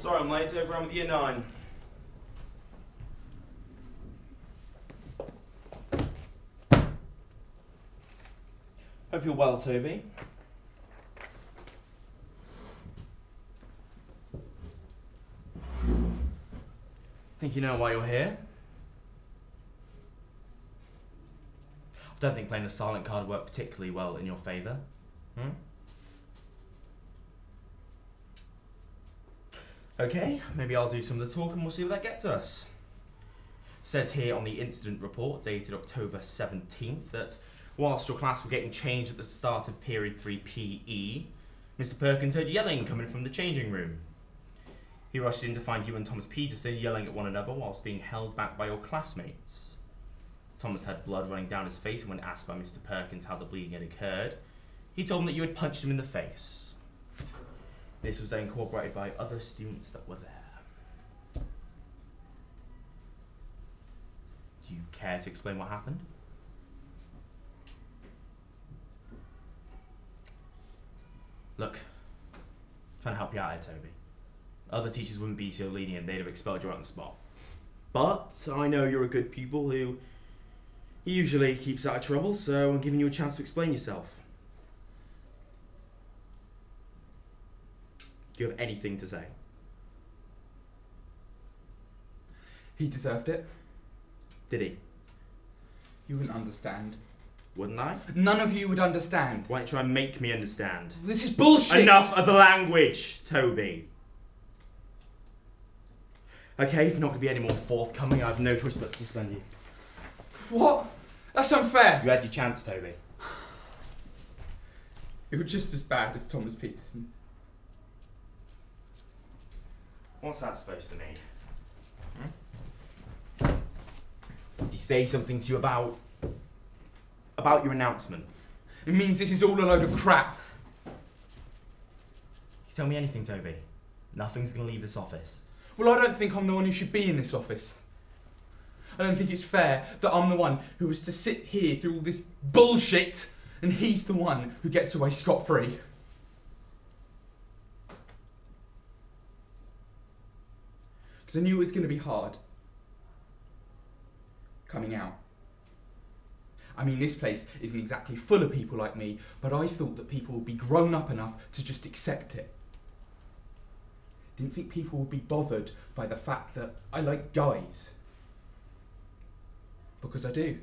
Sorry I'm late, everyone with year 9. Hope you're well, Toby. Think you know why you're here? I don't think playing the silent card worked particularly well in your favour. Okay, maybe I'll do some of the talk and we'll see where that gets us. It says here on the incident report dated October 17th that whilst your class were getting changed at the start of period 3 PE, Mr. Perkins heard yelling coming from the changing room. He rushed in to find you and Thomas Peterson yelling at one another whilst being held back by your classmates. Thomas had blood running down his face, and when asked by Mr. Perkins how the bleeding had occurred, he told him that you had punched him in the face. This was then corroborated by other students that were there. Do you care to explain what happened? Look, I'm trying to help you out here, Toby. Other teachers wouldn't be so lenient, they'd have expelled you on the spot. But I know you're a good pupil who usually keeps out of trouble, so I'm giving you a chance to explain yourself. Do you have anything to say? He deserved it. Did he? You wouldn't understand. Wouldn't I? None of you would understand. Why don't you try and make me understand? This is bullshit! Enough of the language, Toby. Okay, if you're not going to be any more forthcoming, I have no choice but to suspend you. What? That's unfair. You had your chance, Toby. It was just as bad as Thomas Peterson. What's that supposed to mean? Did he say something to you about your announcement? It means this is all a load of crap. You tell me anything, Toby. Nothing's going to leave this office. Well, I don't think I'm the one who should be in this office. I don't think it's fair that I'm the one who was to sit here through all this bullshit and he's the one who gets away scot-free. Because I knew it was going to be hard coming out. I mean, this place isn't exactly full of people like me, but I thought that people would be grown up enough to just accept it. Didn't think people would be bothered by the fact that I like guys. Because I do.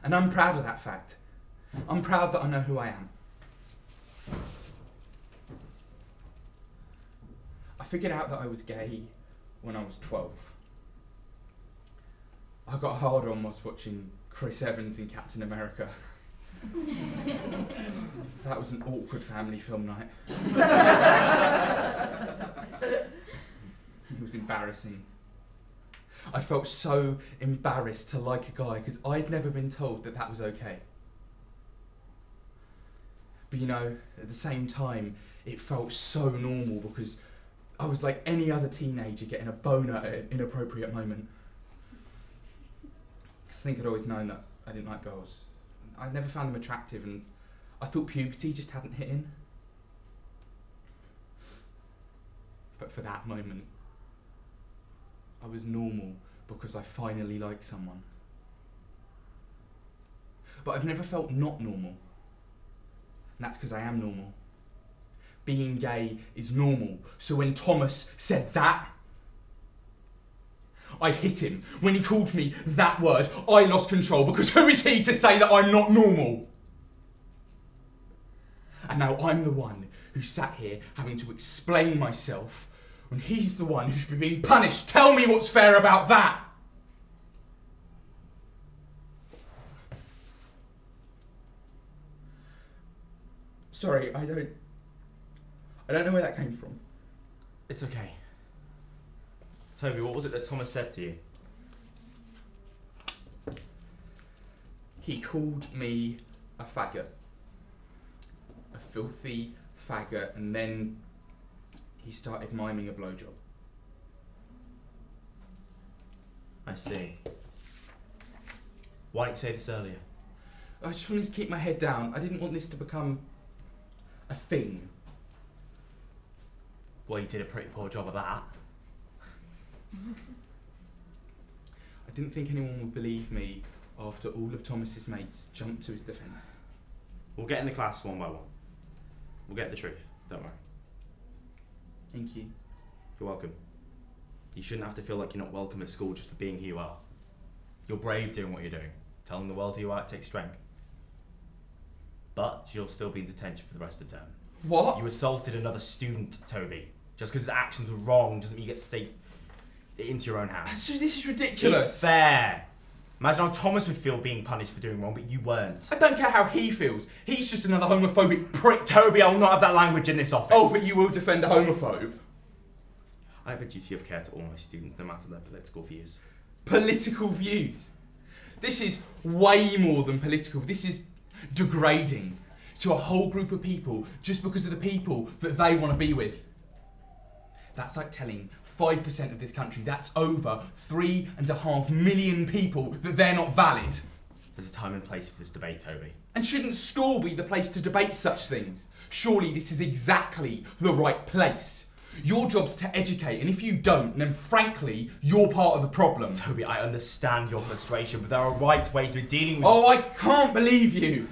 And I'm proud of that fact. I'm proud that I know who I am. I figured out that I was gay when I was 12. I got hard on whilst watching Chris Evans in Captain America. That was an awkward family film night. It was embarrassing. I felt so embarrassed to like a guy because I'd never been told that that was okay. But you know, at the same time, it felt so normal because I was like any other teenager getting a boner at an inappropriate moment. I think I'd always known that I didn't like girls. I never found them attractive and I thought puberty just hadn't hit in. But for that moment, I was normal because I finally liked someone. But I've never felt not normal. And that's because I am normal. Being gay is normal. So when Thomas said that, I hit him. When he called me that word, I lost control because who is he to say that I'm not normal? And now I'm the one who sat here having to explain myself when he's the one who should be being punished. Tell me what's fair about that. Sorry, I don't know where that came from. It's okay. Toby, what was it that Thomas said to you? He called me a faggot. A filthy faggot, and then he started miming a blowjob. I see. Why didn't you say this earlier? I just wanted to keep my head down. I didn't want this to become a thing. Well, you did a pretty poor job of that. I didn't think anyone would believe me after all of Thomas's mates jumped to his defence. We'll get in the class one by one. We'll get the truth, don't worry. Thank you. You're welcome. You shouldn't have to feel like you're not welcome at school just for being who you are. You're brave doing what you're doing. Telling the world who you are takes strength. But you'll still be in detention for the rest of the term. What? You assaulted another student, Toby. Just because his actions were wrong doesn't mean you get to take it into your own hands. So this is ridiculous. It's fair. Imagine how Thomas would feel being punished for doing wrong, but you weren't. I don't care how he feels. He's just another homophobic prick. Toby, I will not have that language in this office. Oh, but you will defend a homophobe? I have a duty of care to all my students, no matter their political views. Political views? This is way more than political. This is degrading to a whole group of people just because of the people that they want to be with. That's like telling 5% of this country, that's over 3.5 million people, that they're not valid. There's a time and place for this debate, Toby. And shouldn't school be the place to debate such things? Surely this is exactly the right place. Your job's to educate, and if you don't, then frankly, you're part of the problem. Toby, I understand your frustration, but there are right ways of dealing with Oh, I can't believe you!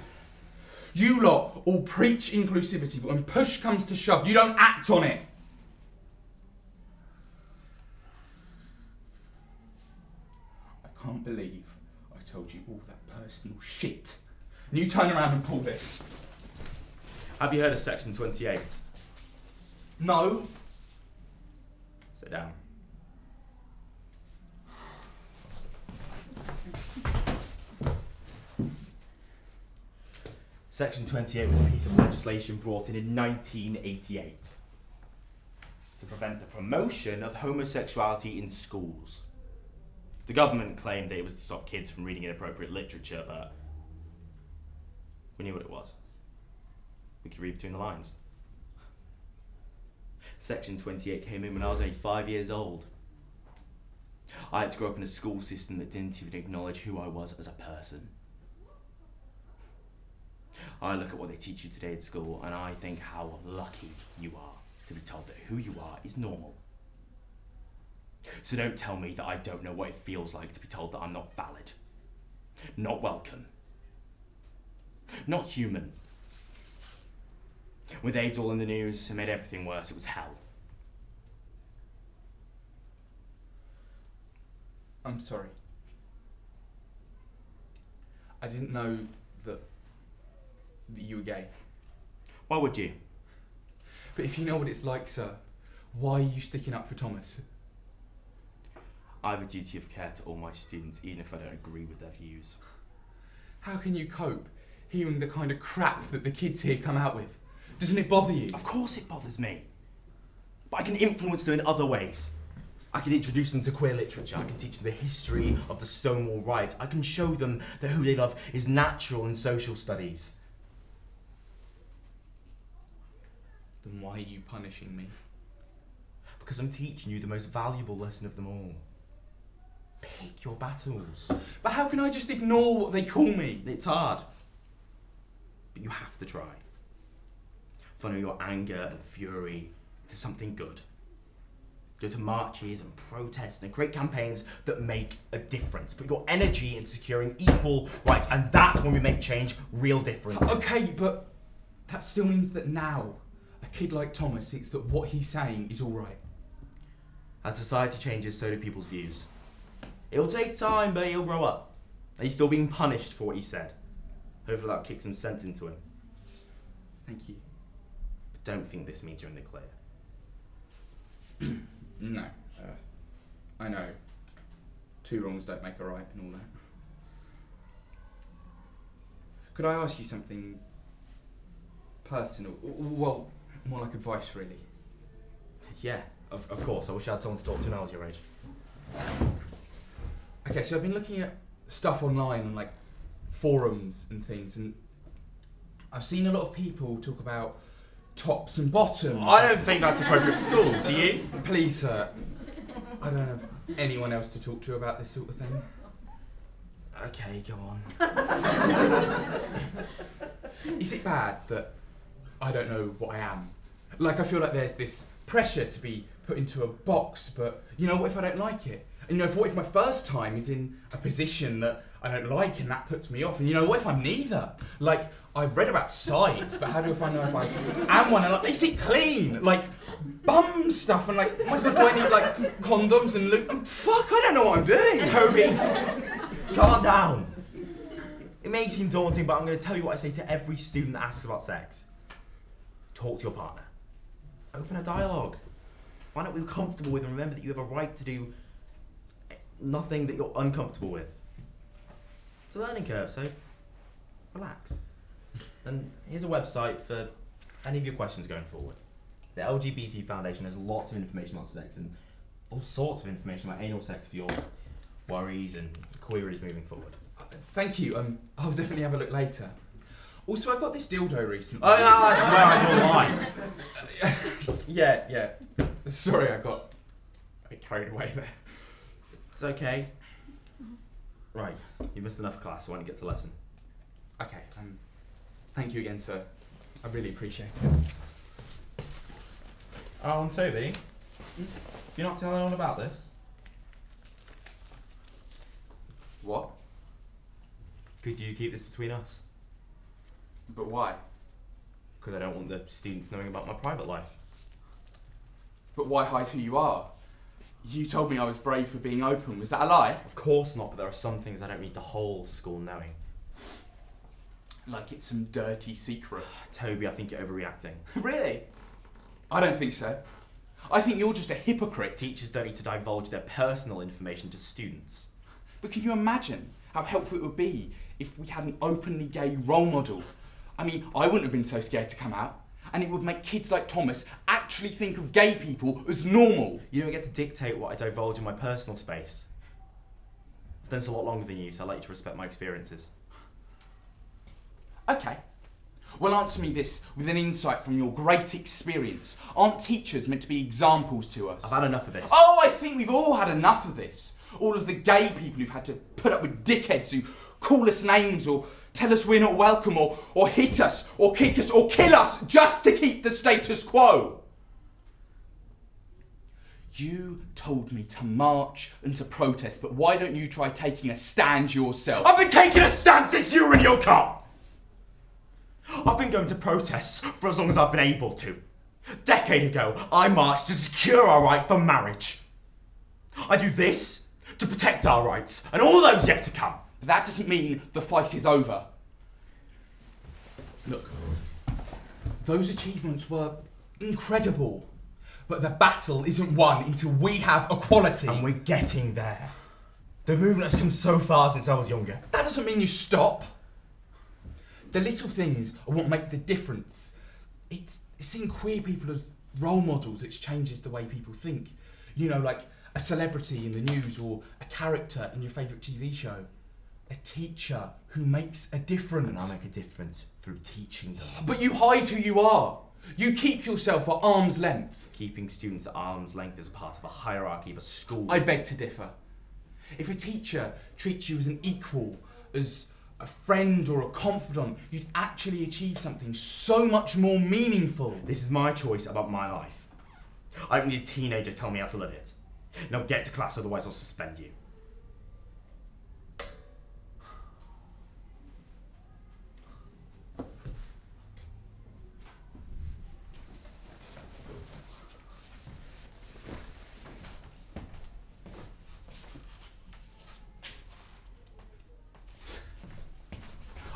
You lot all preach inclusivity, but when push comes to shove, you don't act on it. I can't believe I told you all that personal shit. And you turn around and pull this. Have you heard of Section 28? No. Sit down. Section 28 was a piece of legislation brought in 1988 to prevent the promotion of homosexuality in schools. The government claimed that it was to stop kids from reading inappropriate literature, but we knew what it was. We could read between the lines. Section 28 came in when I was only 5 years old. I had to grow up in a school system that didn't even acknowledge who I was as a person. I look at what they teach you today at school and I think how lucky you are to be told that who you are is normal. So don't tell me that I don't know what it feels like to be told that I'm not valid, not welcome, not human. With AIDS all in the news, it made everything worse. It was hell. I'm sorry. I didn't know that you were gay. Why would you? But if you know what it's like, sir, why are you sticking up for Thomas? I have a duty of care to all my students, even if I don't agree with their views. How can you cope hearing the kind of crap that the kids here come out with? Doesn't it bother you? Of course it bothers me. But I can influence them in other ways. I can introduce them to queer literature. I can teach them the history of the Stonewall riots. I can show them that who they love is natural in social studies. Then why are you punishing me? Because I'm teaching you the most valuable lesson of them all. Pick your battles. But how can I just ignore what they call me? It's hard. But you have to try. Funnel your anger and fury to something good. Go to marches and protests and create campaigns that make a difference. Put your energy in securing equal rights, and that's when we make change, real difference. Okay, but that still means that now a kid like Thomas thinks that what he's saying is all right. As society changes, so do people's views. It'll take time, but he'll grow up. And he's still being punished for what he said. Hopefully that kicks some sense into him. Thank you. But don't think this means you're in the clear. No. I know. 2 wrongs don't make a right and all that. Could I ask you something personal? Well, more like advice, really. Yeah, of course. I wish I had someone to talk to when I was your age. Okay, so I've been looking at stuff online on like forums and things, and I've seen a lot of people talk about tops and bottoms. I don't think that's appropriate for school, do you? Please, sir. I don't have anyone else to talk to about this sort of thing. Okay, go on. Is it bad that I don't know what I am? Like, I feel like there's this pressure to be put into a box, but you know, what if I don't like it? And you know, what if my first time is in a position that I don't like and that puts me off? And you know, what if I'm neither? Like, I've read about sides, but how do I know if I am one? And like, is it clean? Like, bum stuff and like, oh my god, do I need like condoms and lube? Fuck, I don't know what I'm doing. Toby, calm down. It may seem daunting, but I'm going to tell you what I say to every student that asks about sex. Talk to your partner. Open a dialogue. Find out what you're comfortable with and remember that you have a right to do nothing that you're uncomfortable with. It's a learning curve, so relax. And here's a website for any of your questions going forward. The LGBT Foundation has lots of information on sex and all sorts of information about anal sex for your worries and queries moving forward. Thank you. I'll definitely have a look later. Also, I got this dildo recently. Oh, no, that's where I draw the line. Yeah. Sorry, I got a bit carried away there. It's okay. Right, you missed enough class, so why don't you get to lesson? Okay, thank you again, sir. I really appreciate it. Oh, and Toby, you're not telling anyone about this? What? Could you keep this between us? But why? Because I don't want the students knowing about my private life. But why hide who you are? You told me I was brave for being open. Was that a lie? Of course not, but there are some things I don't need the whole school knowing. Like it's some dirty secret. Toby, I think you're overreacting. Really? I don't think so. I think you're just a hypocrite. Teachers don't need to divulge their personal information to students. But can you imagine how helpful it would be if we had an openly gay role model? I mean, I wouldn't have been so scared to come out. And it would make kids like Thomas actually think of gay people as normal. You don't get to dictate what I divulge in my personal space. I've done this a lot longer than you, so I'd like you to respect my experiences. Okay. Well, answer me this with an insight from your great experience. Aren't teachers meant to be examples to us? I've had enough of this. Oh, I think we've all had enough of this. All of the gay people who've had to put up with dickheads who call us names or tell us we're not welcome or hit us or kick us or kill us just to keep the status quo. You told me to march and to protest, but why don't you try taking a stand yourself? I've been taking a stand since you were in your car! I've been going to protests for as long as I've been able to. A decade ago, I marched to secure our right for marriage. I do this to protect our rights and all those yet to come. But that doesn't mean the fight is over. Look, those achievements were incredible, but the battle isn't won until we have equality. And we're getting there. The movement has come so far since I was younger. That doesn't mean you stop. The little things are what make the difference. It's seeing queer people as role models which changes the way people think. You know, like a celebrity in the news or a character in your favourite TV show. A teacher who makes a difference. And I make a difference through teaching them. But you hide who you are. You keep yourself at arm's length. Keeping students at arm's length is a part of a hierarchy of a school. I beg to differ. If a teacher treats you as an equal, as a friend or a confidant, you'd actually achieve something so much more meaningful. This is my choice about my life. I don't need a teenager to tell me how to live it. Now get to class, otherwise I'll suspend you.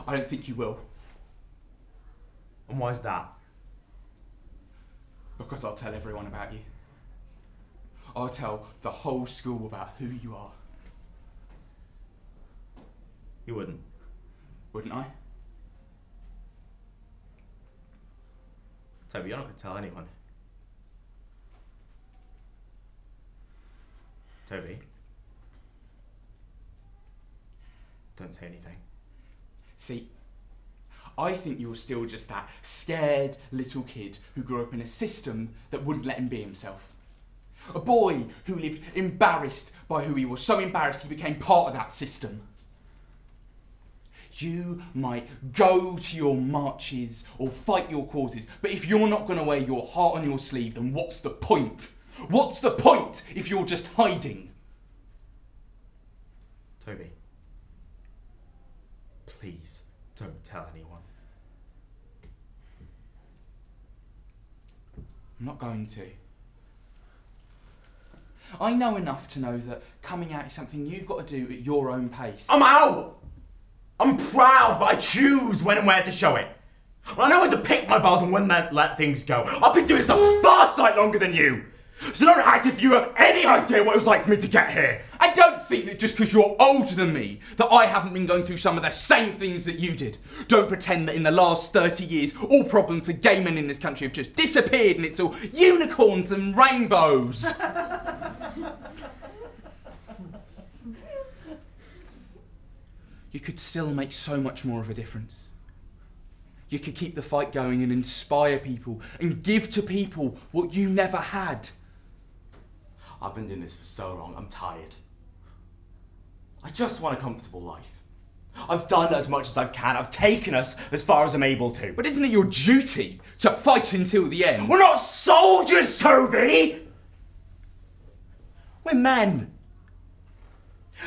I don't think you will. And why is that? Because I'll tell everyone about you. I'll tell the whole school about who you are. You wouldn't. Wouldn't I? Toby, you're not going to tell anyone. Toby. Don't say anything. See, I think you're still just that scared little kid who grew up in a system that wouldn't let him be himself. A boy who lived embarrassed by who he was, so embarrassed he became part of that system. You might go to your marches or fight your causes, but if you're not going to wear your heart on your sleeve, then what's the point? What's the point if you're just hiding? Toby, please don't tell anyone. I'm not going to. I know enough to know that coming out is something you've got to do at your own pace. I'm out! I'm proud, but I choose when and where to show it. I know when to pick my battles and when to let things go. I've been doing this a far sight longer than you. So don't act if you have any idea what it was like for me to get here. I don't think that just because you're older than me, that I haven't been going through some of the same things that you did. Don't pretend that in the last 30 years, all problems for gay men in this country have just disappeared and it's all unicorns and rainbows. You could still make so much more of a difference. You could keep the fight going and inspire people and give to people what you never had. I've been doing this for so long, I'm tired. I just want a comfortable life. I've done as much as I can, I've taken us as far as I'm able to. But isn't it your duty to fight until the end? We're not soldiers, Toby! We're men.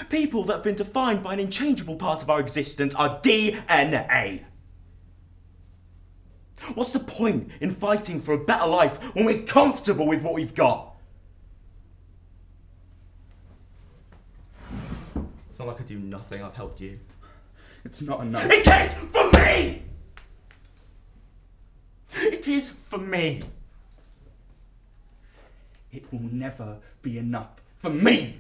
People that have been defined by an inchangeable part of our existence, our DNA. What's the point in fighting for a better life when we're comfortable with what we've got? It's not like I do nothing, I've helped you. It's not enough. It is for me! It is for me. It will never be enough for me.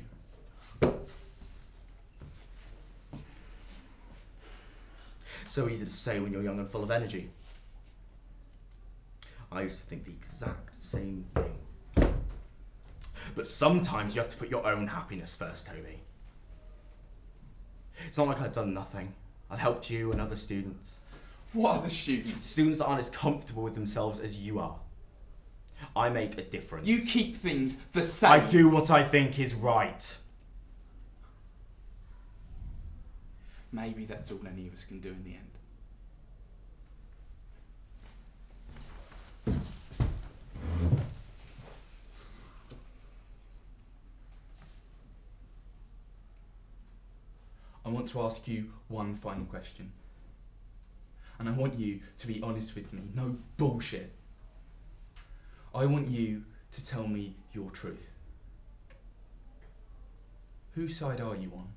So easy to say when you're young and full of energy. I used to think the exact same thing. But sometimes you have to put your own happiness first, Toby. It's not like I've done nothing. I've helped you and other students. What other students? Students that aren't as comfortable with themselves as you are. I make a difference. You keep things the same. I do what I think is right. Maybe that's all any of us can do in the end. I want to ask you one final question. And I want you to be honest with me. No bullshit. I want you to tell me your truth. Whose side are you on?